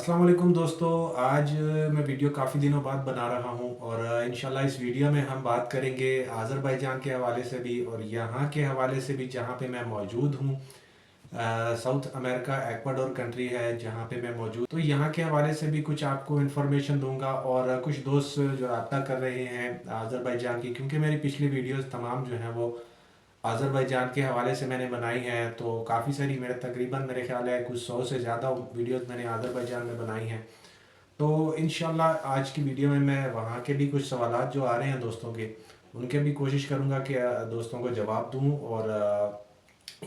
अस्सलाम वालेकुम दोस्तों। आज मैं वीडियो काफ़ी दिनों बाद बना रहा हूं और इंशाल्लाह इस वीडियो में हम बात करेंगे आज़रबाईजान के हवाले से भी और यहाँ के हवाले से भी जहाँ पे मैं मौजूद हूँ। साउथ अमेरिका एक्वाडोर कंट्री है जहाँ पे मैं मौजूद, तो यहाँ के हवाले से भी कुछ आपको इन्फॉर्मेशन दूंगा और कुछ दोस्त जो रब्ता कर रहे हैं आज़रबाईजान की, क्योंकि मेरी पिछली वीडियोस तमाम जो हैं वो आज़रबाईजान के हवाले से मैंने बनाई हैं। तो काफ़ी सारी मेरे ख्याल है कुछ 100 से ज़्यादा वीडियोस मैंने आज़रबाईजान में बनाई हैं। तो इंशाल्लाह आज की वीडियो में मैं वहाँ के भी कुछ सवालात जो आ रहे हैं दोस्तों के, उनके भी कोशिश करूँगा कि दोस्तों को जवाब दूँ और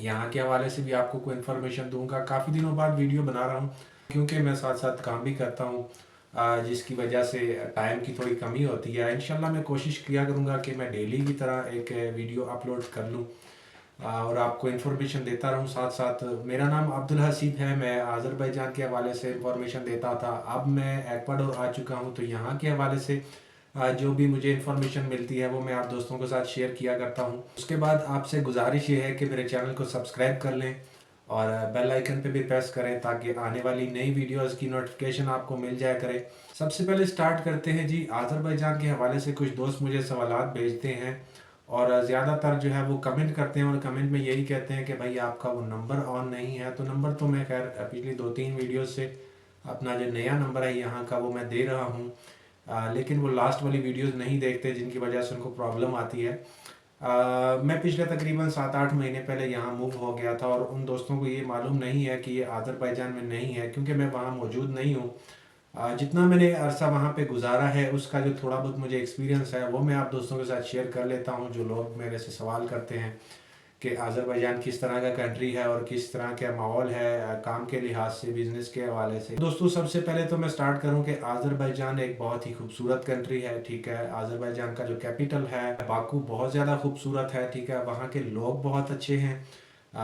यहाँ के हवाले से भी आपको कोई इन्फॉर्मेशन दूंगा। काफ़ी दिनों बाद वीडियो बना रहा हूँ क्योंकि मैं साथ साथ काम भी करता हूँ, जिसकी वजह से टाइम की थोड़ी कमी होती है। इंशाल्लाह मैं कोशिश किया करूँगा कि मैं डेली की तरह एक वीडियो अपलोड कर लूँ और आपको इन्फॉर्मेशन देता रहूँ साथ साथ। मेरा नाम अब्दुल हसीब है, मैं आज़रबाईजान के हवाले से इन्फॉर्मेशन देता था। अब मैं एक्वाडोर आ चुका हूँ, तो यहाँ के हवाले से जो भी मुझे इन्फॉर्मेशन मिलती है वो मैं आप दोस्तों के साथ शेयर किया करता हूँ। उसके बाद आपसे गुजारिश ये है कि मेरे चैनल को सब्सक्राइब कर लें और बेल आइकन पे भी प्रेस करें ताकि आने वाली नई वीडियोस की नोटिफिकेशन आपको मिल जाया करे। सबसे पहले स्टार्ट करते हैं जी। आज़रबाईजान के हवाले से कुछ दोस्त मुझे सवालात भेजते हैं और ज़्यादातर जो है वो कमेंट करते हैं और कमेंट में यही कहते हैं कि भाई आपका वो नंबर ऑन नहीं है। तो नंबर तो मैं खैर पिछली 2-3 वीडियो से अपना जो नया नंबर है यहाँ का वो मैं दे रहा हूँ, लेकिन वो लास्ट वाली वीडियोस नहीं देखते जिनकी वजह से उनको प्रॉब्लम आती है। मैं पिछले तकरीबन 7-8 महीने पहले यहाँ मूव हो गया था और उन दोस्तों को ये मालूम नहीं है कि ये आज़रबाईजान में नहीं है क्योंकि मैं वहाँ मौजूद नहीं हूँ। जितना मैंने अरसा वहाँ पे गुजारा है उसका जो थोड़ा बहुत मुझे एक्सपीरियंस है वो मैं आप दोस्तों के साथ शेयर कर लेता हूँ। जो लोग मेरे से सवाल करते हैं कि आज़रबाईजान किस तरह का कंट्री है और किस तरह का माहौल है काम के लिहाज से, बिजनेस के हवाले से। दोस्तों सबसे पहले तो मैं स्टार्ट करूं कि आज़रबाईजान एक बहुत ही खूबसूरत कंट्री है, ठीक है। आज़रबाईजान का जो कैपिटल है बाकू बहुत ज़्यादा खूबसूरत है, ठीक है। वहाँ के लोग बहुत अच्छे हैं,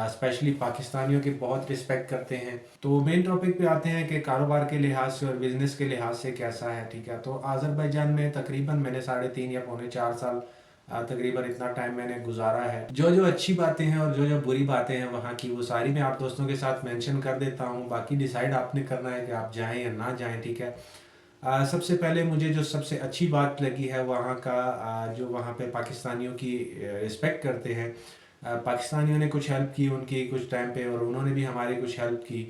स्पेशली पाकिस्तानियों की बहुत रिस्पेक्ट करते हैं। तो मेन टॉपिक पे आते हैं कि कारोबार के लिहाज से और बिज़नेस के लिहाज से कैसा है, ठीक है। तो आज़रबाईजान में तकरीबन मैंने 3.5 या पौने 4 साल तकरीबन इतना टाइम मैंने गुजारा है। जो जो अच्छी बातें हैं और जो जो बुरी बातें हैं वहाँ की, वो सारी मैं आप दोस्तों के साथ मेंशन कर देता हूँ। बाकी डिसाइड आपने करना है कि आप जाएं या ना जाएं, ठीक है। सबसे पहले मुझे जो सबसे अच्छी बात लगी है वहाँ का, जो वहाँ पे पाकिस्तानियों की रिस्पेक्ट करते हैं। पाकिस्तानियों ने कुछ हेल्प की उनकी कुछ टाइम पे और उन्होंने भी हमारी कुछ हेल्प की,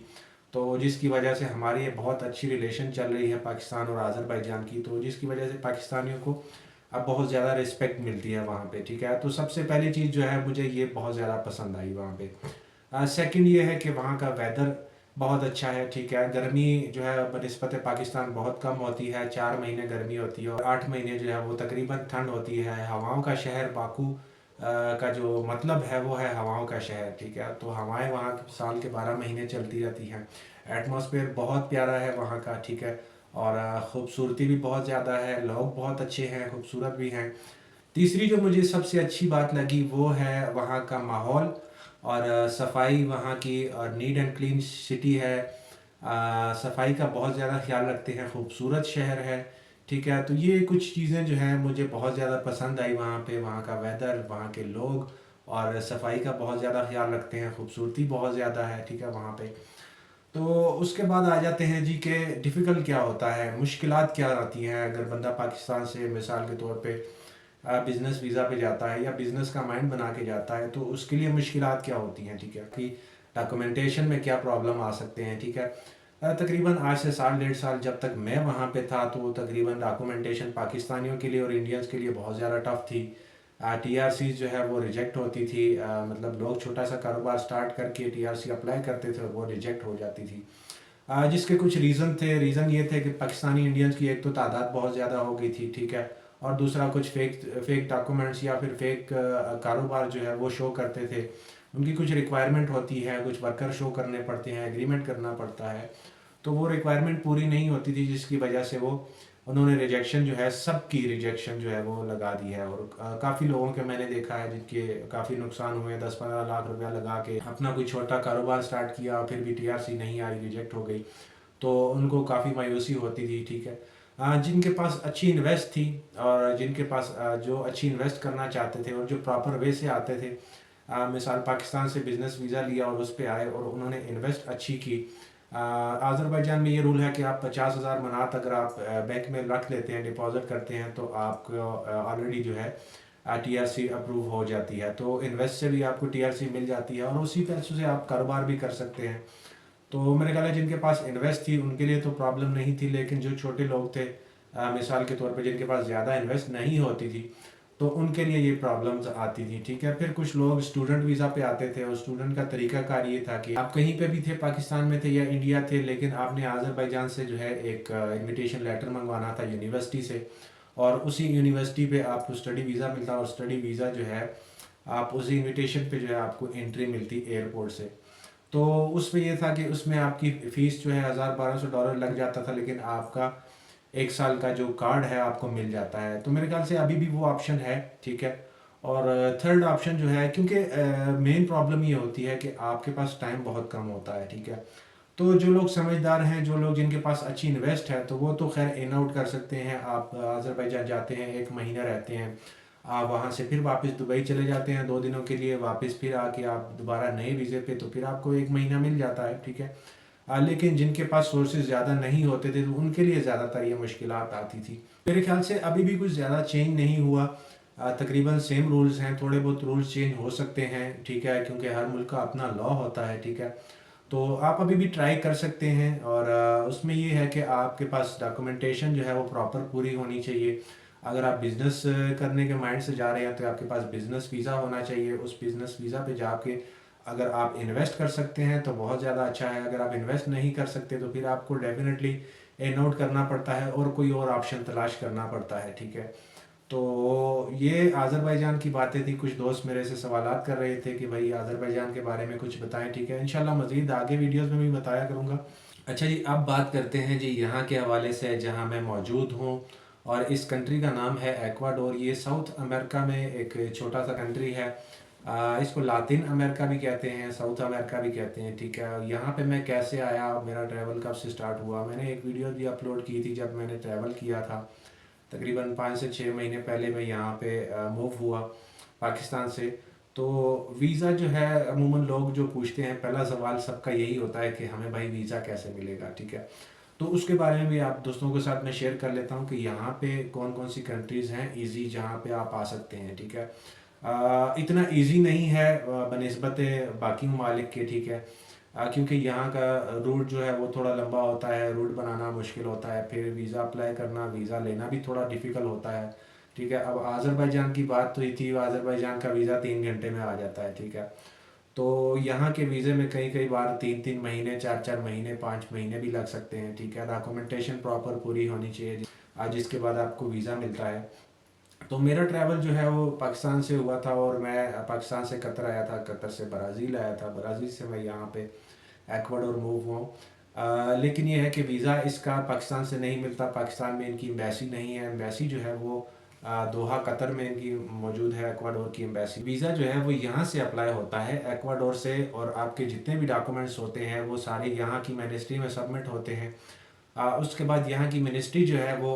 तो जिसकी वजह से हमारी ये बहुत अच्छी रिलेशन चल रही है पाकिस्तान और आज़रबाईजान की। तो जिसकी वजह से पाकिस्तानियों को अब बहुत ज़्यादा रिस्पेक्ट मिलती है वहाँ पे, ठीक है। तो सबसे पहली चीज़ जो है मुझे ये बहुत ज़्यादा पसंद आई वहाँ पे। सेकंड ये है कि वहाँ का वेदर बहुत अच्छा है, ठीक है। गर्मी जो है बनिस्बत पाकिस्तान बहुत कम होती है, 4 महीने गर्मी होती है और 8 महीने जो है वो तकरीबन ठंड होती है। हवाओं का शहर बाकू का जो मतलब है वो है हवाओं का शहर, ठीक है। तो हवाएं वहाँ साल के 12 महीने चलती रहती हैं। एटमॉस्फेयर बहुत प्यारा है वहाँ का, ठीक है। और ख़ूबसूरती भी बहुत ज़्यादा है, लोग बहुत अच्छे हैं, खूबसूरत भी हैं। तीसरी जो मुझे सबसे अच्छी बात लगी वो है वहाँ का माहौल और सफाई वहाँ की, और नीट एंड क्लीन सिटी है। सफाई का बहुत ज़्यादा ख्याल रखते हैं, खूबसूरत शहर है, ठीक है। तो ये कुछ चीज़ें जो हैं मुझे बहुत ज़्यादा पसंद आई वहाँ पे। वहाँ का वेदर, वहाँ के लोग और सफाई का बहुत ज़्यादा ख्याल रखते हैं, खूबसूरती बहुत ज़्यादा है, ठीक है वहाँ पे। तो उसके बाद आ जाते हैं जी कि डिफ़िकल्ट क्या होता है, मुश्किलात क्या आती हैं अगर बंदा पाकिस्तान से मिसाल के तौर पे बिज़नेस वीज़ा पे जाता है या बिज़नेस का माइंड बना के जाता है, तो उसके लिए मुश्किलात क्या होती हैं, ठीक है। कि डॉक्यूमेंटेशन में क्या प्रॉब्लम आ सकते हैं, ठीक है। तकरीबन आज से साल 1.5 साल जब तक मैं वहाँ पे था तो तकरीबन डॉक्यूमेंटेशन पाकिस्तानियों के लिए और इंडियंस के लिए बहुत ज़्यादा टफ थी। टीआरसी जो है वो रिजेक्ट होती थी, मतलब लोग छोटा सा कारोबार स्टार्ट करके टीआरसी अप्लाई करते थे और वो रिजेक्ट हो जाती थी। जिसके कुछ रीज़न थे। रीज़न ये थे कि पाकिस्तानी इंडियंस की एक तो तादाद बहुत ज़्यादा हो गई थी, ठीक है। और दूसरा कुछ फेक डॉक्यूमेंट्स या फिर फेक कारोबार जो है वो शो करते थे। उनकी कुछ रिक्वायरमेंट होती है, कुछ वर्कर शो करने पड़ते हैं, एग्रीमेंट करना पड़ता है, तो वो रिक्वायरमेंट पूरी नहीं होती थी जिसकी वजह से वो उन्होंने रिजेक्शन जो है, सबकी रिजेक्शन जो है वो लगा दी है। और काफ़ी लोगों के मैंने देखा है जिनके काफ़ी नुकसान हुए, 10-15 लाख रुपया लगा के अपना कोई छोटा कारोबार स्टार्ट किया फिर भी टीआरसी नहीं आई, रिजेक्ट हो गई, तो उनको काफ़ी मायूसी होती थी, ठीक है। जिनके पास अच्छी इन्वेस्ट थी और जिनके पास जो अच्छी इन्वेस्ट करना चाहते थे और जो प्रॉपर वे से आते थे, मिसाल पाकिस्तान से बिज़नेस वीज़ा लिया और उस पर आए और उन्होंने इन्वेस्ट अच्छी की, अज़रबैजान में ये रूल है कि आप 50,000 मनात अगर आप बैंक में रख लेते हैं, डिपॉजिट करते हैं, तो आपको ऑलरेडी जो है टीआरसी अप्रूव हो जाती है। तो इन्वेस्ट से भी आपको टीआरसी मिल जाती है और उसी पैसों से आप कारोबार भी कर सकते हैं। तो मेरे ख्याल है जिनके पास इन्वेस्ट थी उनके लिए तो प्रॉब्लम नहीं थी, लेकिन जो छोटे लोग थे, मिसाल के तौर पे जिनके पास ज़्यादा इन्वेस्ट नहीं होती थी, तो उनके लिए ये प्रॉब्लम्स आती थी। ठीक है, फिर कुछ लोग स्टूडेंट वीज़ा पे आते थे और स्टूडेंट का तरीकाकार ये था कि आप कहीं पे भी थे, पाकिस्तान में थे या इंडिया थे, लेकिन आपने आज़रबाईजान से जो है एक इनविटेशन लेटर मंगवाना था यूनिवर्सिटी से, और उसी यूनिवर्सिटी पे आपको स्टडी वीज़ा मिलता, और स्टडी वीज़ा जो है आप उसी इनविटेशन पे जो है आपको एंट्री मिलती एयरपोर्ट से। तो उसमें ये था कि उसमें आपकी फ़ीस जो है $1,000-1,200 लग जाता था, लेकिन आपका 1 साल का जो कार्ड है आपको मिल जाता है। तो मेरे ख्याल से अभी भी वो ऑप्शन है। ठीक है, और थर्ड ऑप्शन जो है, क्योंकि मेन प्रॉब्लम ये होती है कि आपके पास टाइम बहुत कम होता है। ठीक है, तो जो लोग समझदार हैं, जो लोग जिनके पास अच्छी इन्वेस्ट है, तो वो तो खैर इन आउट कर सकते हैं। आप अज़रबैजान जाते हैं, 1 महीना रहते हैं, आप वहाँ से फिर वापस दुबई चले जाते हैं 2 दिनों के लिए, वापस फिर आके आप दोबारा नए वीज़े पे, तो फिर आपको 1 महीना मिल जाता है। ठीक है, लेकिन जिनके पास सोर्सेज ज़्यादा नहीं होते थे, तो उनके लिए ज़्यादातर ये मुश्किलात आती थी। मेरे ख्याल से अभी भी कुछ ज़्यादा चेंज नहीं हुआ, तकरीबन सेम रूल्स हैं, थोड़े बहुत रूल्स चेंज हो सकते हैं। ठीक है, क्योंकि हर मुल्क का अपना लॉ होता है। ठीक है, तो आप अभी भी ट्राई कर सकते हैं, और उसमें ये है कि आपके पास डॉक्यूमेंटेशन जो है वो प्रॉपर पूरी होनी चाहिए। अगर आप बिज़नेस करने के माइंड से जा रहे हैं, तो आपके पास बिज़नेस वीज़ा होना चाहिए। उस बिज़नेस वीज़ा पे जाके अगर आप इन्वेस्ट कर सकते हैं तो बहुत ज़्यादा अच्छा है। अगर आप इन्वेस्ट नहीं कर सकते तो फिर आपको डेफिनेटली इन आउट करना पड़ता है और कोई और ऑप्शन तलाश करना पड़ता है। ठीक है, तो ये आज़रबाईजान की बातें थी। कुछ दोस्त मेरे से सवालात कर रहे थे कि भाई आज़रबाईजान के बारे में कुछ बताएं। ठीक है, इंशाल्लाह मज़ीद आगे वीडियोस में भी बताया करूँगा। अच्छा जी, अब बात करते हैं जी यहाँ के हवाले से, जहाँ मैं मौजूद हूँ, और इस कंट्री का नाम है एक्वाडोर। ये साउथ अमेरिका में एक छोटा सा कंट्री है। इसको लातिन अमेरिका भी कहते हैं, साउथ अमेरिका भी कहते हैं। ठीक है, यहाँ पे मैं कैसे आया, मेरा ट्रैवल कब से स्टार्ट हुआ, मैंने एक वीडियो भी अपलोड की थी जब मैंने ट्रैवल किया था। तकरीबन 5 से 6 महीने पहले मैं यहाँ पे मूव हुआ पाकिस्तान से। तो वीज़ा जो है, अमूमन लोग जो पूछते हैं, पहला सवाल सबका यही होता है कि हमें भाई वीज़ा कैसे मिलेगा। ठीक है, तो उसके बारे में भी आप दोस्तों के साथ मैं शेयर कर लेता हूँ कि यहाँ पे कौन कौन सी कंट्रीज़ हैं ईज़ी जहाँ पे आप आ सकते हैं। ठीक है, इतना इजी नहीं है बनिस्बत बाकी ममालिक के। ठीक है, क्योंकि यहाँ का रूट जो है वो थोड़ा लंबा होता है, रूट बनाना मुश्किल होता है, फिर वीज़ा अप्लाई करना, वीज़ा लेना भी थोड़ा डिफ़िकल्ट होता है। ठीक है, अब आज़रबाईजान की बात तो ही थी, आज़रबाईजान का वीज़ा 3 घंटे में आ जाता है। ठीक है, तो यहाँ के वीज़े में कई कई बार 3-3 महीने, 4-4 महीने, 5 महीने भी लग सकते हैं। ठीक है, डॉक्यूमेंटेशन प्रॉपर पूरी होनी चाहिए, जिसके बाद आपको वीज़ा मिलता है। तो मेरा ट्रैवल जो है वो पाकिस्तान से हुआ था, और मैं पाकिस्तान से कतर आया था, कतर से ब्राज़ील आया था, ब्राज़ील से मैं यहाँ पे एक्वाडोर मूव हुआ हूँ। लेकिन ये है कि वीज़ा इसका पाकिस्तान से नहीं मिलता, पाकिस्तान में इनकी एम्बेसी नहीं है। एम्बेसी जो है वो दोहा कतर में इनकी मौजूद है, एक्वाडोर की एम्बेसी। वीज़ा जो है वो यहाँ से अप्लाई होता है एक्वाडोर से, और आपके जितने भी डॉक्यूमेंट्स होते हैं वो सारे यहाँ की मिनिस्ट्री में सबमिट होते हैं। उसके बाद यहाँ की मिनिस्ट्री जो है वो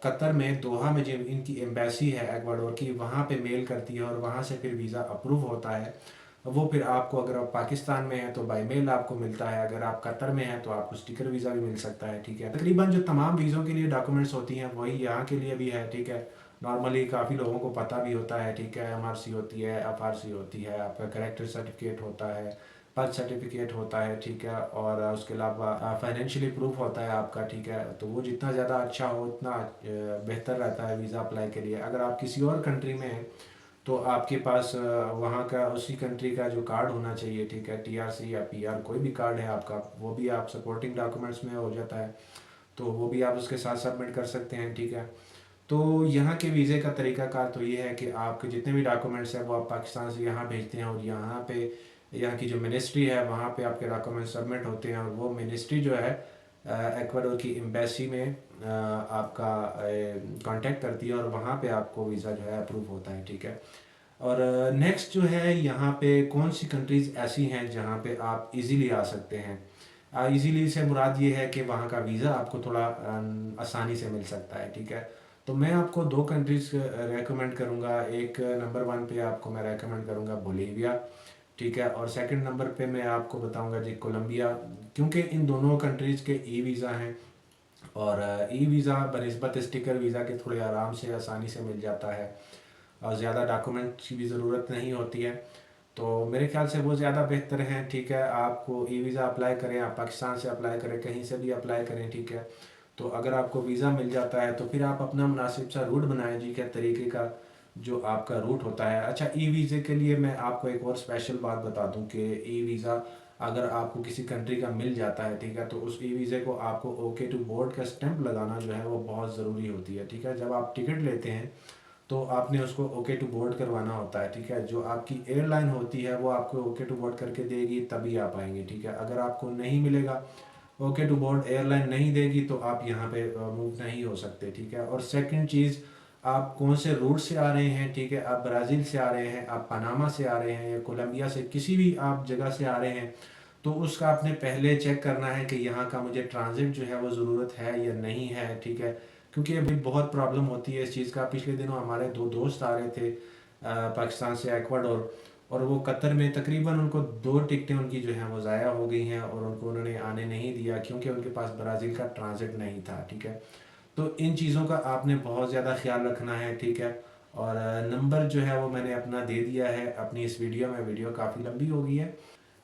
कतर में दोहा में जो इनकी एम्बेसी है एक्वाडोर की, वहाँ पे मेल करती है, और वहाँ से फिर वीज़ा अप्रूव होता है। वो फिर आपको, अगर आप पाकिस्तान में हैं तो बाई मेल आपको मिलता है, अगर आप कतर में हैं तो आपको स्टिकर वीज़ा भी मिल सकता है। ठीक है, तकरीबन जो तमाम वीज़ों के लिए डॉक्यूमेंट्स होती हैं वही यहाँ के लिए भी है। ठीक है, नॉर्मली काफ़ी लोगों को पता भी होता है। ठीक है, एमआरसी होती है, एफआरसी होती है, आपका करेक्टर सर्टिफिकेट होता है, बर्थ सर्टिफिकेट होता है। ठीक है, और उसके अलावा फाइनेंशियली प्रूफ होता है आपका। ठीक है, तो वो जितना ज़्यादा अच्छा हो उतना बेहतर रहता है वीज़ा अप्लाई के लिए। अगर आप किसी और कंट्री में हैं तो आपके पास वहाँ का, उसी कंट्री का जो कार्ड होना चाहिए। ठीक है, टीआरसी या पीआर कोई भी कार्ड है आपका, वो भी आप सपोर्टिंग डॉक्यूमेंट्स में हो जाता है, तो वो भी आप उसके साथ सबमिट कर सकते हैं। ठीक है, तो यहाँ के वीज़े का तरीकाकार तो ये है कि आपके जितने भी डॉक्यूमेंट्स हैं वो आप पाकिस्तान से यहाँ भेजते हैं, और यहाँ पे यहाँ की जो मिनिस्ट्री है वहाँ पे आपके डॉक्यूमेंट सबमिट होते हैं, और वो मिनिस्ट्री जो है एक्वाडोर की एम्बेसी में आपका कांटेक्ट करती है, और वहाँ पे आपको वीज़ा जो है अप्रूव होता है। ठीक है, और नेक्स्ट जो है, यहाँ पे कौन सी कंट्रीज़ ऐसी हैं जहाँ पे आप इजीली आ सकते हैं। इजीली से मुराद ये है कि वहाँ का वीज़ा आपको थोड़ा आसानी से मिल सकता है। ठीक है, तो मैं आपको 2 कंट्रीज़ रेकमेंड करूँगा। एक नंबर 1 पे आपको मैं रेकमेंड करूँगा बोलीविया। ठीक है। और सेकंड नंबर पे मैं आपको बताऊंगा जी कोलंबिया, क्योंकि इन दोनों कंट्रीज़ के ई वीज़ा हैं और ई वीज़ा बनिस्बत स्टिकर वीज़ा के थोड़े आराम से आसानी से मिल जाता है और ज़्यादा डॉक्यूमेंट की भी ज़रूरत नहीं होती है। तो मेरे ख्याल से वो ज़्यादा बेहतर हैं। ठीक है, आपको ई वीज़ा अप्लाई करें, आप पाकिस्तान से अप्लाई करें, कहीं से भी अप्लाई करें, ठीक है। तो अगर आपको वीज़ा मिल जाता है तो फिर आप अपना मुनासिब सा रूट बनाएं जी, क्या तरीके का जो आपका रूट होता है। अच्छा, ई वीज़े के लिए मैं आपको एक और स्पेशल बात बता दूं कि ई वीज़ा अगर आपको किसी कंट्री का मिल जाता है, ठीक है, तो उस ई वीज़े को आपको ओके टू बोर्ड का स्टैंप लगाना जो है वो बहुत ज़रूरी होती है। ठीक है, जब आप टिकट लेते हैं तो आपने उसको ओके टू बोर्ड करवाना होता है। ठीक है, जो आपकी एयरलाइन होती है वो आपको ओके टू बोर्ड करके देगी तभी आप आएंगे। ठीक है, अगर आपको नहीं मिलेगा, ओके टू बोर्ड एयरलाइन नहीं देगी, तो आप यहाँ पे मूव नहीं हो सकते। ठीक है। और सेकंड चीज़, आप कौन से रूट से आ रहे हैं। ठीक है, आप ब्राज़ील से आ रहे हैं, आप पनामा से आ रहे हैं या कोलंबिया से, किसी भी आप जगह से आ रहे हैं, तो उसका आपने पहले चेक करना है कि यहाँ का मुझे ट्रांजिट जो है वो ज़रूरत है या नहीं है। ठीक है, क्योंकि अभी बहुत प्रॉब्लम होती है इस चीज़ का। पिछले दिनों हमारे दो दोस्त आ रहे थे पाकिस्तान से एक्वाडोर, और वो कतर में तकरीबन उनको दो टिकटें उनकी जो हैं वो ज़ाया हो गई हैं और उनको उन्होंने आने नहीं दिया क्योंकि उनके पास ब्राज़ील का ट्रांजिट नहीं था। ठीक है, तो इन चीज़ों का आपने बहुत ज़्यादा ख्याल रखना है। ठीक है, और नंबर जो है वो मैंने अपना दे दिया है अपनी इस वीडियो में। वीडियो काफ़ी लंबी हो गई है।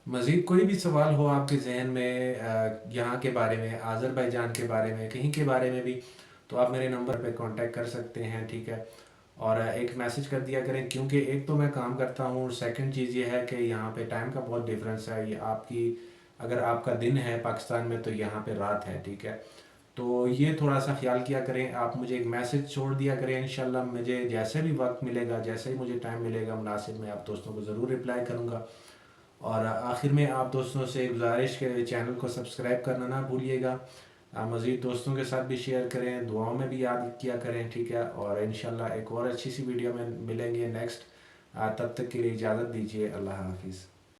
मज़ीद कोई भी सवाल हो आपके जहन में यहाँ के बारे में, आज़रबाईजान के बारे में, कहीं के बारे में भी, तो आप मेरे नंबर पे कांटेक्ट कर सकते हैं। ठीक है, और एक मैसेज कर दिया करें, क्योंकि एक तो मैं काम करता हूँ, सेकंड चीज़ ये है कि यहाँ पे टाइम का बहुत डिफरेंस है। ये आपकी, अगर आपका दिन है पाकिस्तान में तो यहाँ पे रात है। ठीक है, तो ये थोड़ा सा ख्याल किया करें। आप मुझे एक मैसेज छोड़ दिया करें, इंशाल्लाह मुझे जैसे भी वक्त मिलेगा, जैसे ही मुझे टाइम मिलेगा मुनासिब, मैं आप दोस्तों को ज़रूर रिप्लाई करूँगा। और आखिर में आप दोस्तों से गुजारिश के चैनल को सब्सक्राइब करना ना भूलिएगा। मज़ीद दोस्तों के साथ भी शेयर करें, दुआओं में भी याद किया करें। ठीक है, और इंशाल्लाह एक और अच्छी सी वीडियो में मिलेंगे नेक्स्ट। तब तक के लिए इजाज़त दीजिए। अल्लाह हाफिज़।